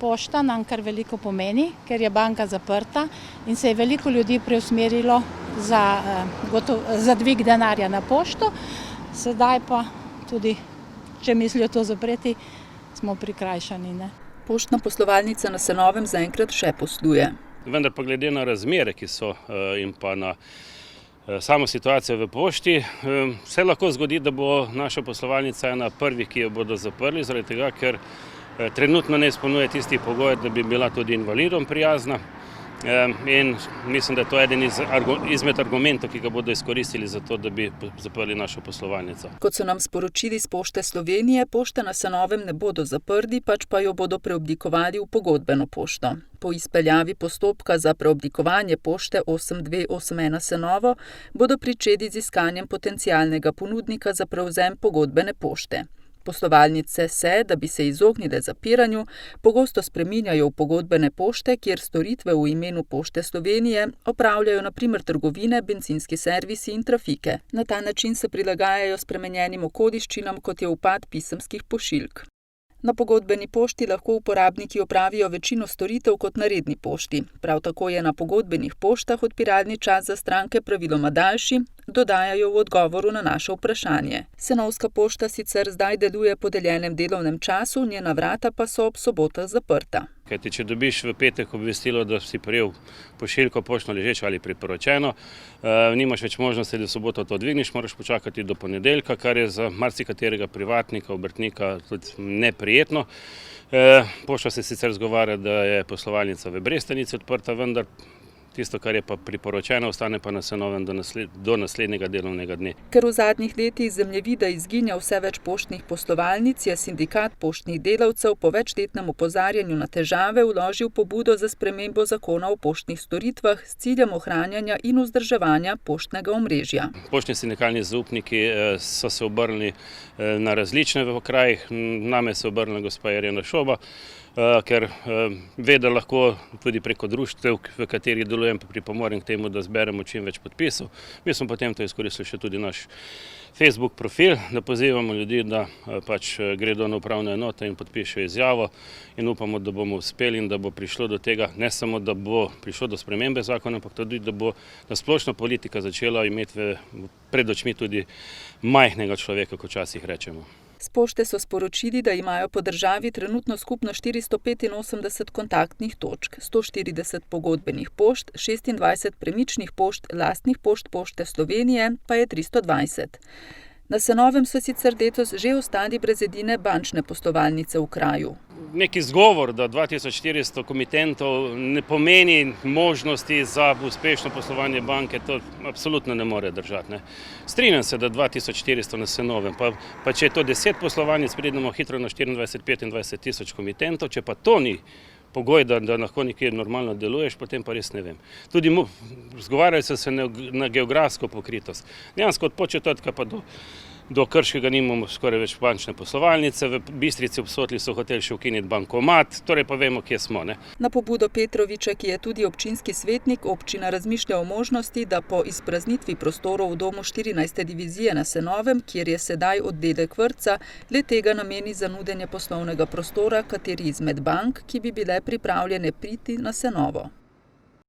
Pošta nam kar veliko pomeni, ker je banka zaprta in se je veliko ljudi preusmerilo za dvig denarja na pošto. Sedaj pa tudi, če mislijo to zapreti, smo prikrajšani, ne. Poštna poslovalnica na Senovem zaenkrat še posluje. Vendar pa glede na razmere, ki so in pa na samo situacijo v pošti, se lahko zgodi, da bo naša poslovalnica ena prvih, ki jo bodo zaprli, zaradi tega, ker trenutno ne izpolnjuje tistih pogojev, da bi bila tudi invalidom prijazna. In mislim, da je to eden izmed argumentov, ki ga bodo izkoristili za to, da bi zaprli našo poslovalnico. Kot so nam sporočili z Pošte Slovenije, pošte na Senovem ne bodo zaprli, pač pa jo bodo preoblikovali v pogodbeno pošto. Po izpeljavi postopka za preoblikovanje pošte 8281 Senovo bodo pričeli z iskanjem potencialnega ponudnika za prevzem pogodbene pošte. Poslovalnice se, da bi se izognile zapiranju, pogosto spreminjajo v pogodbene pošte, kjer storitve v imenu Pošte Slovenije opravljajo na primer trgovine, bencinski servisi in trafike. Na ta način se prilagajajo spremenjenim okoliščinam, kot je upad pisemskih pošiljk. Na pogodbeni pošti lahko uporabniki opravijo večino storitev kot na redni pošti. Prav tako je na pogodbenih poštah odpiralni čas za stranke praviloma daljši, dodajajo v odgovoru na naše vprašanje. Senovska pošta sicer zdaj deluje po deljenem delovnem času, njena vrata pa so ob sobotah zaprta. Kajti, če dobiš v petek obvestilo, da si prejel pošiljko poštno ležečo ali priporočeno, nimaš več možnosti, da v soboto to dvigniš, moraš počakati do ponedeljka, kar je za marsikaterega privatnika, obrtnika tudi neprijetno. Pošta se sicer zgovarja, da je poslovalnica v Brestanici odprta, vendar tisto, kar je pa priporočeno, ostane pa na Senovem do naslednjega delovnega dne. Ker v zadnjih letih z zemljevida izginja vse več poštnih poslovalnic, je sindikat poštnih delavcev po večletnem opozarjanju na težave vložil pobudo za spremembo zakona o poštnih storitvah s ciljem ohranjanja in vzdrževanja poštnega omrežja. Poštni sindikalni zaupniki so se obrnili na različne v krajih, name se obrnila gospa Irena Šoba, ker ve, da lahko tudi preko društev, v katerih delujem, pripomorem k temu, da zberemo čim več podpisov. Mi smo potem to izkoristili še tudi naš Facebook profil, da pozivamo ljudi, da pač gredo na upravno enoto in podpišejo izjavo in upamo, da bomo uspeli in da bo prišlo do tega, ne samo, da bo prišlo do spremembe zakona, ampak tudi, da bo splošna politika začela imeti pred očmi tudi majhnega človeka, kot včasih rečemo. S pošte so sporočili, da imajo po državi trenutno skupno 485 kontaktnih točk, 140 pogodbenih pošt, 26 premičnih pošt, lastnih pošt Pošte Slovenije pa je 320. Na Senovem so sicer letos že ostali brez edine bančne poslovalnice v kraju. Neki izgovor, da 2400 komitentov ne pomeni možnosti za uspešno poslovanje banke, to absolutno ne more držati. Strinjam se, da 2400 na Senovem, pa če je to 10 poslovalnic, pridemo hitro na 24-25 tisoč komitentov, če pa to ni pogoj, da lahko nekje normalno deluješ, potem pa res ne vem. Tudi zgovarjajo se na geografsko pokritost. Dejansko od Podčetrtka pa do Krškega nimamo skoraj več bančne poslovalnice, v Bistrici ob Sotli so hoteli še ukiniti bankomat, torej pa vemo, kje smo. Na pobudo Petroviča, ki je tudi občinski svetnik, občina razmišlja o možnosti, da po izpraznitvi prostorov v domu 14. divizije na Senovem, kjer je sedaj oddelek vrtca, le tega nameni za nudenje poslovnega prostora kateri izmed bank, ki bi bile pripravljene priti na Senovo.